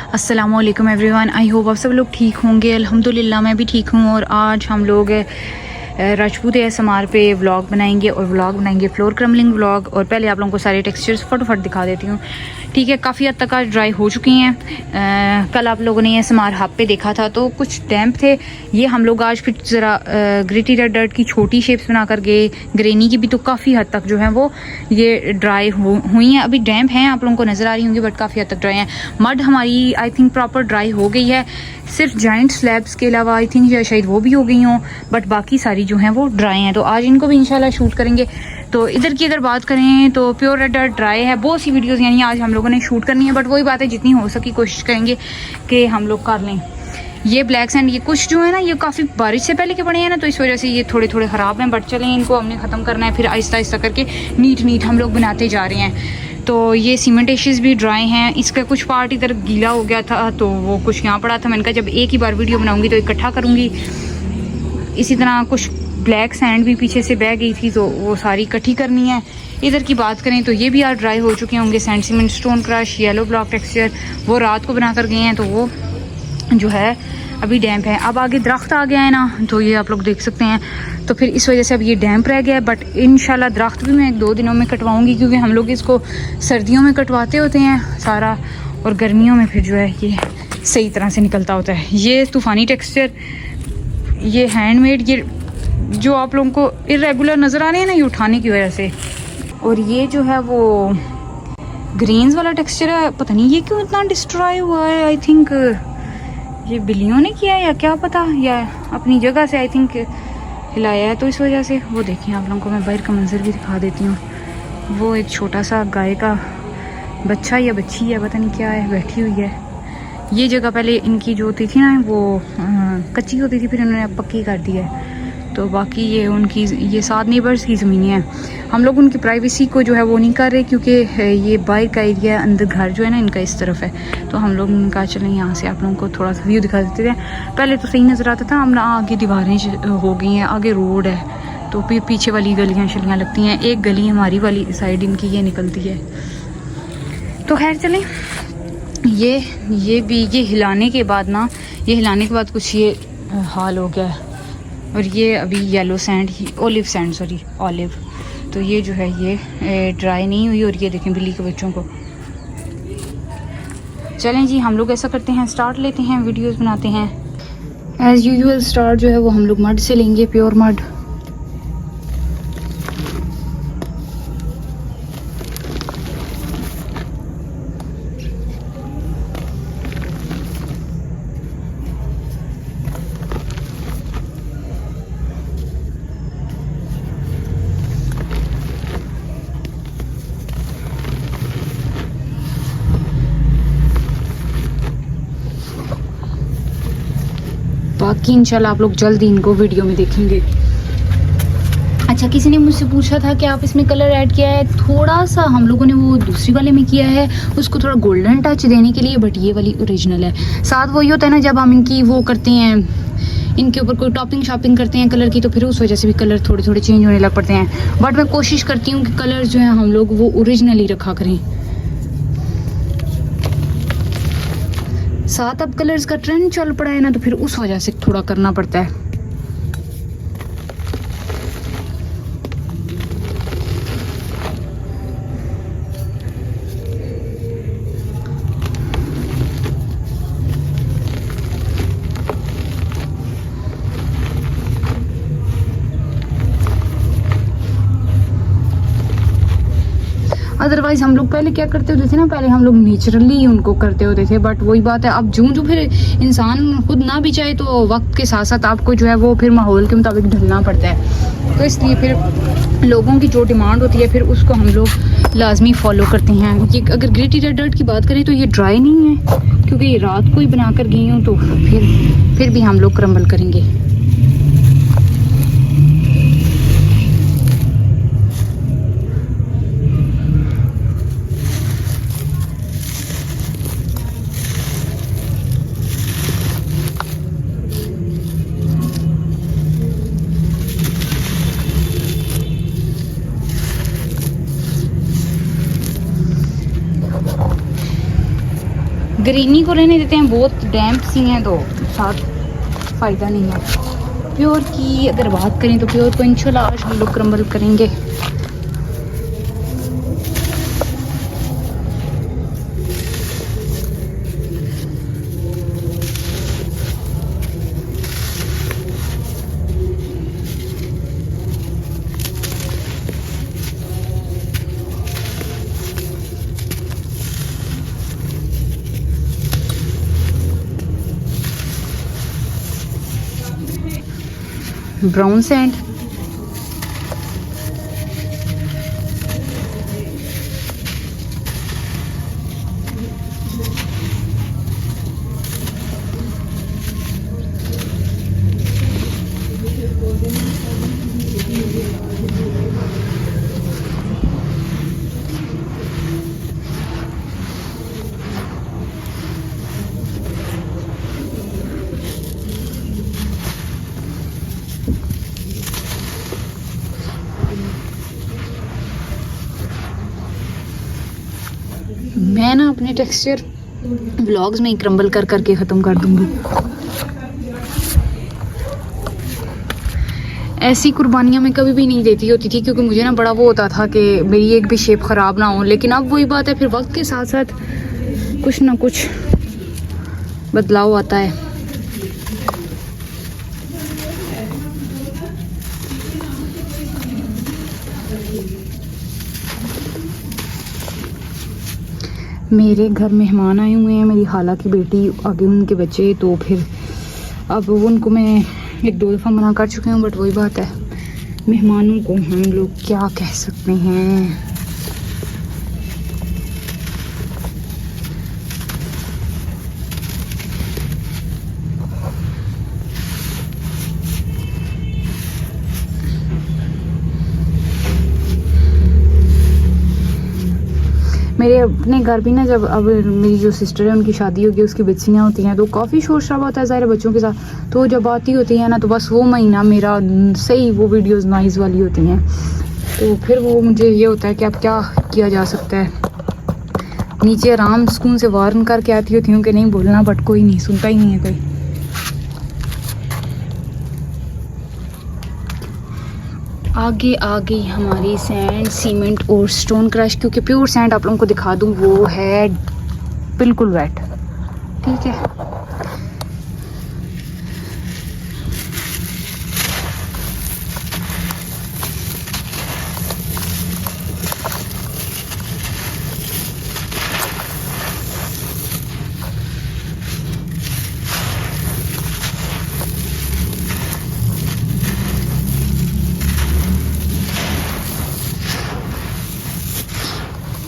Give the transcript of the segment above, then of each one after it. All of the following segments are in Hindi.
अस्सलामुअलैकुम एवरीवन, आई होप आप सब लोग ठीक होंगे। अल्हम्दुलिल्लाह मैं भी ठीक हूँ। और आज हम लोग राजपूत ASMR पे व्लॉग बनाएंगे और व्लॉग बनाएंगे फ्लोर क्रम्बलिंग व्लॉग। और पहले आप लोगों को सारे टेक्सचर्स फटाफट दिखा देती हूँ, ठीक है। काफ़ी हद तक आज ड्राई हो चुकी हैं। कल आप लोगों ने ASMR हब पे देखा था तो कुछ डैम्प थे। ये हम लोग आज फिर ज़रा ग्रिटी रेड डर्ट की छोटी शेप्स बना कर गए। ग्रेनी की भी तो काफ़ी हद तक जो है वो ये ड्राई हुई हैं। अभी डैम्प हैं, आप लोगों को नज़र आ रही होंगी, बट काफ़ी हद तक ड्राई हैं। मड हमारी आई थिंक प्रॉपर ड्राई हो गई है। सिर्फ जॉइंट स्लैब्स के अलावा आई थिंक या शायद वो भी हो गई हों, बट बाकी सारी जो हैं वो ड्राई हैं। तो आज इनको भी इंशाल्लाह शूट करेंगे। तो इधर की अगर बात करें तो प्योर रेड डर्ट ड्राई है। बहुत सी वीडियोस यानी आज हम लोगों ने शूट करनी है, बट वही बात है जितनी हो सकी कोशिश करेंगे कि हम लोग कर लें। ये ब्लैक सैंड ये कुछ जो है ना, ये काफ़ी बारिश से पहले के पड़े हैं ना, तो इस वजह से ये थोड़े थोड़े ख़राब हैं। बट चलें, इनको हमने ख़त्म करना है। फिर आहिस्ता आहिस्ता करके नीट हम लोग बनाते जा रहे हैं। तो ये सीमेंटेशियस भी ड्राई हैं। इसका कुछ पार्ट इधर गीला हो गया था तो वो कुछ यहाँ पड़ा था। मैंने कहा जब एक ही बार वीडियो बनाऊंगी तो इकट्ठा करूँगी। इसी तरह कुछ ब्लैक सैंड भी पीछे से बह गई थी तो वो सारी इकट्ठी करनी है। इधर की बात करें तो ये भी आज ड्राई हो चुके होंगे। Sand cement stone crush yellow block texture वो रात को बना कर गए हैं, तो वो जो है अभी डैम्प है। अब आगे दरख्त आ गया है ना, तो ये आप लोग देख सकते हैं। तो फिर इस वजह से अब ये डैम्प रह गया है। बट इंशाल्लाह दरख्त भी मैं 1-2 दिनों में कटवाऊंगी, क्योंकि हम लोग इसको सर्दियों में कटवाते होते हैं सारा, और गर्मियों में फिर जो है ये सही तरह से निकलता होता है। ये तूफ़ानी टेक्सचर, ये हैंडमेड, ये जो आप लोगों को इरेगुलर नज़र आ रहे हैं ना, ये उठाने की वजह से। और ये जो है वो ग्रेन्स वाला टेक्सचर है। पता नहीं ये क्यों इतना डिस्ट्रॉय हुआ है। आई थिंक ये बिल्लियों ने किया या क्या पता, या अपनी जगह से आई थिंक हिलाया है, तो इस वजह से। वो देखें, आप लोगों को मैं बाहर का मंजर भी दिखा देती हूँ। वो एक छोटा सा गाय का बच्चा या बच्ची है, पता नहीं क्या है, बैठी हुई है। ये जगह पहले इनकी जो होती थी ना वो कच्ची होती थी, फिर इन्होंने अब पक्की कर दी है। तो बाकी ये उनकी ये 7 नेबर्स की ज़मीनें हैं। हम लोग उनकी प्राइवेसी को जो है वो नहीं कर रहे, क्योंकि ये बाहर का एरिया है, अंदर घर जो है ना इनका इस तरफ है। तो हम लोग इनका चलें यहाँ से आप लोगों को थोड़ा सा व्यू दिखा देते थे। पहले तो सही नज़र आता था, हम ना आगे दीवारें हो गई हैं, आगे रोड है, तो फिर पीछे वाली गलियाँ शलियाँ लगती हैं। एक गली हमारी वाली साइड इनकी ये निकलती है। तो खैर चलें, ये भी ये हिलाने के बाद ना, ये हिलाने के बाद कुछ ये हाल हो गया है। और ये अभी येलो सैंड ही ओलिव सैंड सॉरी ऑलिव, तो ये जो है ये ड्राई नहीं हुई। और ये देखें बिल्ली के बच्चों को। चलें जी, हम लोग ऐसा करते हैं, स्टार्ट लेते हैं, वीडियोस बनाते हैं। एज़ यूजुअल स्टार्ट जो है वो हम लोग मड से लेंगे, प्योर मड। बाकी इंशाल्लाह आप लोग जल्दी इनको वीडियो में देखेंगे। अच्छा, किसी ने मुझसे पूछा था कि आप इसमें कलर ऐड किया है। थोड़ा सा हम लोगों ने वो दूसरी वाले में किया है, उसको थोड़ा गोल्डन टच देने के लिए, बट ये वाली ओरिजिनल है। साथ वही होता है ना, जब हम इनकी वो करते हैं, इनके ऊपर कोई टॉपिंग शॉपिंग करते हैं कलर की, तो फिर उस वजह से भी कलर थोड़े थोड़े चेंज होने लग पड़ते हैं। बट मैं कोशिश करती हूँ कि कलर जो है हम लोग वो ओरिजिनल ही रखा करें। साथ अब कलर्स का ट्रेंड चल पड़ा है ना, तो फिर उस वजह से थोड़ा करना पड़ता है। अदरवाइज हम लोग पहले क्या करते होते थे ना, पहले हम लोग नेचुरली उनको करते होते थे। बट वही बात है, अब जो फिर इंसान खुद ना भी चाहे तो वक्त के साथ साथ आपको जो है वो फिर माहौल के मुताबिक ढलना पड़ता है। तो इसलिए फिर लोगों की जो डिमांड होती है फिर उसको हम लोग लाजमी फॉलो करते हैं। ये अगर ग्रिटी रेड डर्ट की बात करें तो ये ड्राई नहीं है, क्योंकि ये रात को ही बना कर गई हूँ, तो फिर भी हम लोग क्रम्बल करेंगे। ग्रीनी को रहने देते हैं, बहुत डैम्प सी हैं तो साथ फ़ायदा नहीं है। प्योर की अगर बात करें तो प्योर को इंशाल्लाह आज हम लोग क्रम्बल करेंगे। ब्राउन सैंड, मैं ना अपने टेक्सचर व्लॉग्स में ही क्रम्बल कर करके ख़त्म कर दूँगी। ऐसी कुर्बानियाँ मैं कभी भी नहीं देती होती थी क्योंकि मुझे ना बड़ा वो होता था कि मेरी एक भी शेप ख़राब ना हो, लेकिन अब वही बात है, फिर वक्त के साथ साथ कुछ ना कुछ बदलाव आता है। मेरे घर मेहमान आए हुए हैं, मेरी खाला की बेटी, आगे उनके बच्चे, तो फिर अब उनको मैं एक दो दफ़ा मना कर चुकी हूँ, बट वही बात है, मेहमानों को हम लोग क्या कह सकते हैं। मेरे अपने घर भी ना, जब अब मेरी जो सिस्टर है उनकी शादी होगी, उसकी बच्चियाँ होती हैं तो काफ़ी शोर शराबा होता है ज़ाहिर बच्चों के साथ। तो जब आती होती हैं ना तो बस वो महीना मेरा सही वो वीडियोस नॉइज़ वाली होती हैं, तो फिर वो मुझे ये होता है कि अब क्या किया जा सकता है। नीचे आराम सुकून से वार्न करके आती होती हूँ कि नहीं बोलना, बट कोई नहीं सुनता ही नहीं है कोई। आगे आ गई हमारी सैंड, सीमेंट और स्टोन क्रश, क्योंकि प्योर सैंड आप लोगों को दिखा दूँ वो है बिल्कुल वेट, ठीक है।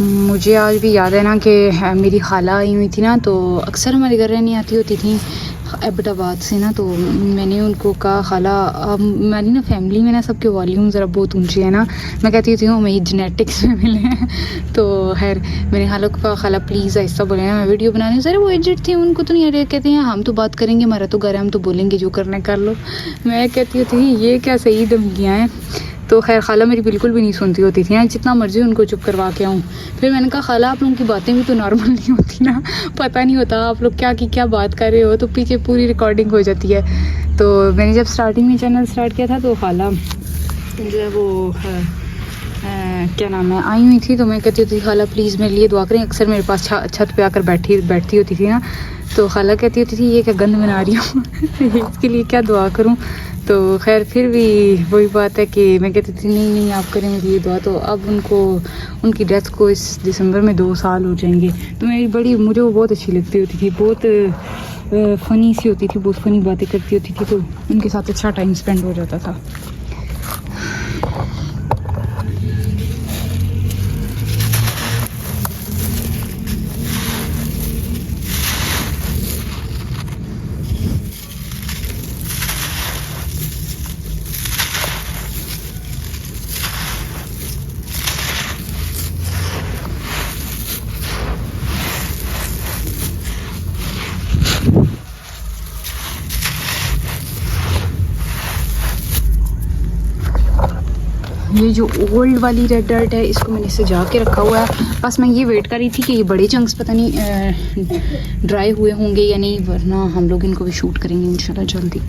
मुझे आज भी याद है ना कि मेरी खाला आई हुई थी ना, तो अक्सर हमारे घर रहने आती होती थी एबटाबाद से ना, तो मैंने उनको कहा खाला, मेरी ना फैमिली में ना सबके वॉल्यूम ज़रा बहुत ऊंचे है ना, मैं कहती होती हूँ मेरी जेनेटिक्स में मिले हैं। तो खैर मैंने खाला को कहा खाला प्लीज़ ऐसा बोले ना, मैं वीडियो बना रही हूँ। सर वो एजेड थी, उनको तो नहीं आ रहा, कहते हैं हम तो बात करेंगे, हमारा तो घर है, हम तो बोलेंगे, जो करना कर लो। मैं कहती होती थी ये क्या सही धमकियाँ हैं। तो खैर खाला मेरी बिल्कुल भी नहीं सुनती होती थी ना, जितना मर्जी उनको चुप करवा के आऊँ। फिर मैंने कहा खाला आप लोगों की बातें भी तो नॉर्मल नहीं होती ना, पता नहीं होता आप लोग क्या की क्या बात कर रहे हो, तो पीछे पूरी रिकॉर्डिंग हो जाती है। तो मैंने जब स्टार्टिंग में चैनल स्टार्ट किया था तो खाला जो है वो क्या नाम है आई हुई थी, तो मैं कहती थी खाला प्लीज़ मेरे लिए दुआ करें। अक्सर मेरे पास छत पे आकर बैठती होती थी ना, तो खाला कहती होती थी ये क्या गंद बना रही हूँ इसके लिए क्या दुआ करूँ। तो खैर फिर भी वही बात है कि मैं कहती थी नहीं नहीं आप करें मेरी ये दुआ। तो अब उनकी डेथ को इस दिसंबर में 2 साल हो जाएंगे। तो मुझे वो बहुत अच्छी लगती होती थी, बहुत फ़नी सी होती थी, बहुत फ़नी बातें करती होती थी, तो उनके साथ अच्छा टाइम स्पेंड हो जाता था। ये जो ओल्ड वाली रेड डर्ट है इसको मैंने सजा के रखा हुआ है। बस मैं ये वेट कर रही थी कि ये बड़े चंक्स पता नहीं ड्राई हुए होंगे या नहीं, वरना हम लोग इनको भी शूट करेंगे इंशाल्लाह जल्दी।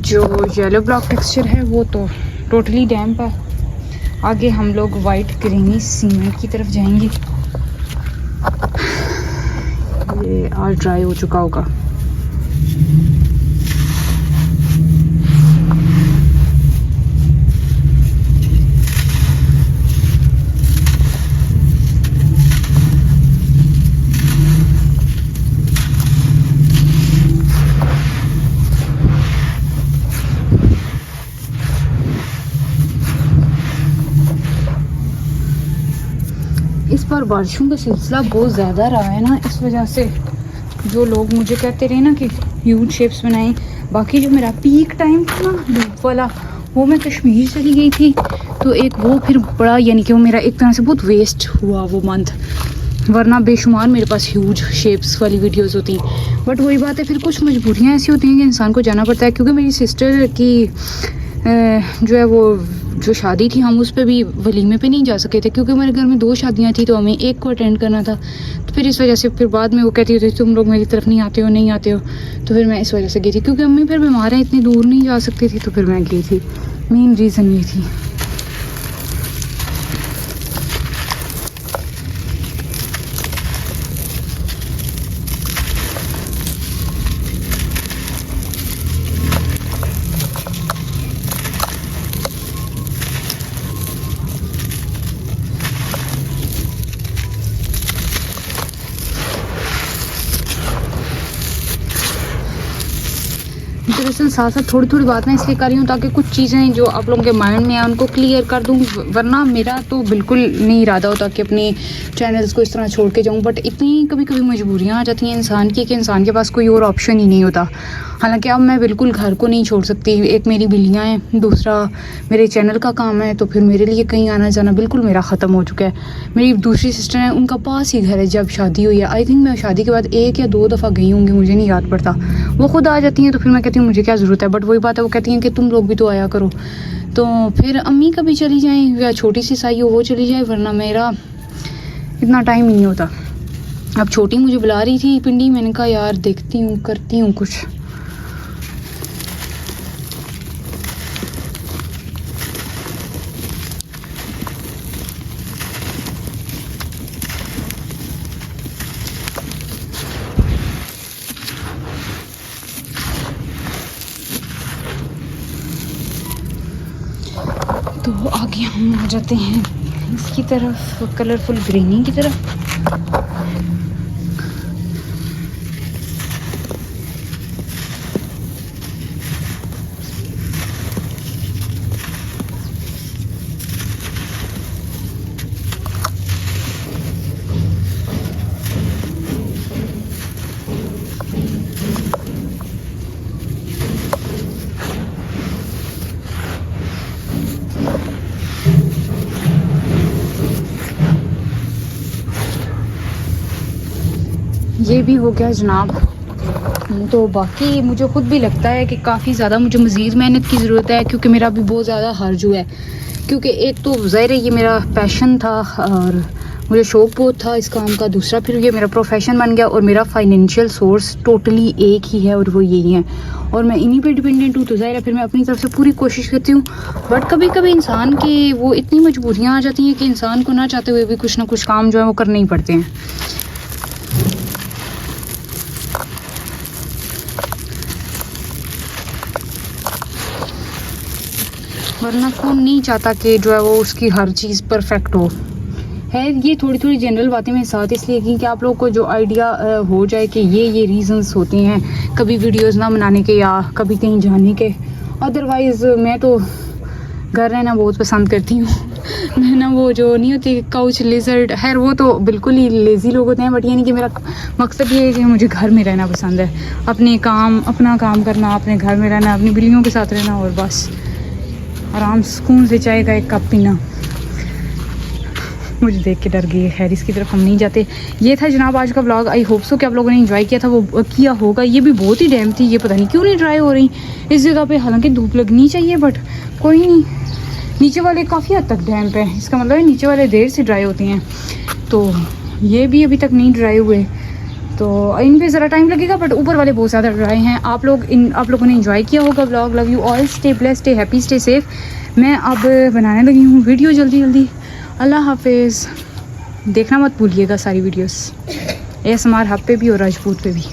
जो येलो ब्लॉक टेक्सचर है वो तो टोटली डैम्प है। आगे हम लोग वाइट ग्रीनी सीमेंट की तरफ जाएंगे। ये आज ड्राई हो चुका होगा। इस बार बारिशों का सिलसिला बहुत ज़्यादा रहा है ना, इस वजह से जो लोग मुझे कहते रहे ना कि ह्यूज शेप्स बनाएं। बाकी जो मेरा पीक टाइम था ना धूप वाला, वो मैं कश्मीर चली गई थी, तो एक वो फिर बड़ा यानी कि वो मेरा एक तरह से बहुत वेस्ट हुआ वो मंथ, वरना बेशुमार मेरे पास ह्यूज शेप्स वाली वीडियोस होती। बट वही बात है, फिर कुछ मजबूरियाँ ऐसी होती हैं कि इंसान को जाना पड़ता है। क्योंकि मेरी सिस्टर की जो है वो जो शादी थी, हम उस पर भी वलीमे पे नहीं जा सके थे क्योंकि मेरे घर में 2 शादियां थी, तो हमें एक को अटेंड करना था। तो फिर इस वजह से फिर बाद में वो कहती होती तुम लोग मेरी तरफ नहीं आते हो, तो फिर मैं इस वजह से गई थी। क्योंकि अम्मी फिर बीमार है, इतनी दूर नहीं जा सकती थी, तो फिर मैं गई थी। मेन रीज़न ये थी। दरअसल साथ साथ थोड़ी थोड़ी बात मैं इसलिए कर रही हूँ ताकि कुछ चीज़ें जो आप लोगों के माइंड में है उनको क्लियर कर दूँ, वरना मेरा तो बिल्कुल नहीं इरादा होता कि अपने चैनल्स को इस तरह छोड़ के जाऊँ। बट इतनी कभी कभी मजबूरियाँ आ जाती हैं इंसान की कि इंसान के पास कोई और ऑप्शन ही नहीं होता। हालांकि अब मैं बिल्कुल घर को नहीं छोड़ सकती। एक मेरी बिल्लियाँ हैं, दूसरा मेरे चैनल का काम है, तो फिर मेरे लिए कहीं आना जाना बिल्कुल मेरा ख़त्म हो चुका है। मेरी दूसरी सिस्टर है, उनका पास ही घर है। जब शादी हुई है, आई थिंक मैं शादी के बाद 1 या 2 दफ़ा गई होंगी, मुझे नहीं याद पड़ता। वो खुद आ जाती हैं, तो फिर मैं कहती हूँ मुझे क्या ज़रूरत है। बट वही बात है, वो कहती हैं कि तुम लोग भी तो आया करो। तो फिर अम्मी कभी चली जाएँ या छोटी सी साई हो वो चली जाए, वरना मेरा इतना टाइम ही नहीं होता। अब छोटी मुझे बुला रही थी पिंडी, मैंने कहा यार देखती हूँ करती हूँ कुछ। तो आगे हम आ जाते हैं इसकी तरफ, कलरफुल ग्रीनी की तरफ। ये भी हो गया जनाब। तो बाकी मुझे ख़ुद भी लगता है कि काफ़ी ज़्यादा मुझे मज़ीद मेहनत की ज़रूरत है, क्योंकि मेरा भी बहुत ज़्यादा हर्ज हुआ है। क्योंकि एक तो ज़ाहिर है ये मेरा पैशन था और मुझे शौक़ बहुत था इस काम का, दूसरा फिर ये मेरा प्रोफेशन बन गया और मेरा फाइनेंशियल सोर्स टोटली एक ही है और वो यही है, और मैं इन्हीं पे डिपेंडेंट हूँ। तो ज़ाहिर है फिर मैं अपनी तरफ से पूरी कोशिश करती हूँ। बट कभी कभी इंसान के वो इतनी मजबूरियाँ आ जाती हैं कि इंसान को ना चाहते हुए भी कुछ ना कुछ काम जो है वो करने ही पड़ते हैं। वरना कौन नहीं चाहता कि जो है वो उसकी हर चीज़ परफेक्ट हो। है ये थोड़ी थोड़ी जनरल बातें मैं साथ इसलिए की कि आप लोगों को जो आइडिया हो जाए कि ये रीज़न्स होते हैं कभी वीडियोस ना बनाने के या कभी कहीं जाने के। अदरवाइज़ मैं तो घर रहना बहुत पसंद करती हूँ। मैं ना वो जो नहीं होती काउच लिजर्ड, खैर वो तो बिल्कुल ही लेज़ी लोग होते हैं, बट ये नहीं कि मेरा मकसद ये है कि मुझे घर में रहना पसंद है, अपना काम करना, अपने घर में रहना, अपनी बिल्लियों के साथ रहना और बस आराम सुकून से चाय का एक कप पीना। मुझे देख के डर गई है, खैर इसकी तरफ हम नहीं जाते। ये था जनाब आज का व्लॉग। आई होप सो कि आप लोगों ने एंजॉय किया था, वो किया होगा। ये भी बहुत ही डैम थी, ये पता नहीं क्यों नहीं ड्राई हो रही इस जगह पे, हालांकि धूप लगनी चाहिए बट कोई नहीं। नीचे वाले काफ़ी हद तक डैम्प है, इसका मतलब है नीचे वाले देर से ड्राई होती हैं, तो ये भी अभी तक नहीं ड्राई हुए, तो इन पे ज़रा टाइम लगेगा, बट ऊपर वाले बहुत ज़्यादा ड्राई हैं। आप लोगों ने एंजॉय किया होगा vlog. Love you all, stay blessed, stay happy, stay safe. मैं अब बनाने लगी हूँ वीडियो जल्दी जल्दी। अल्लाह हाफिज़। देखना मत भूलिएगा सारी वीडियोस ASMR हब पे भी और राजपूत पे भी।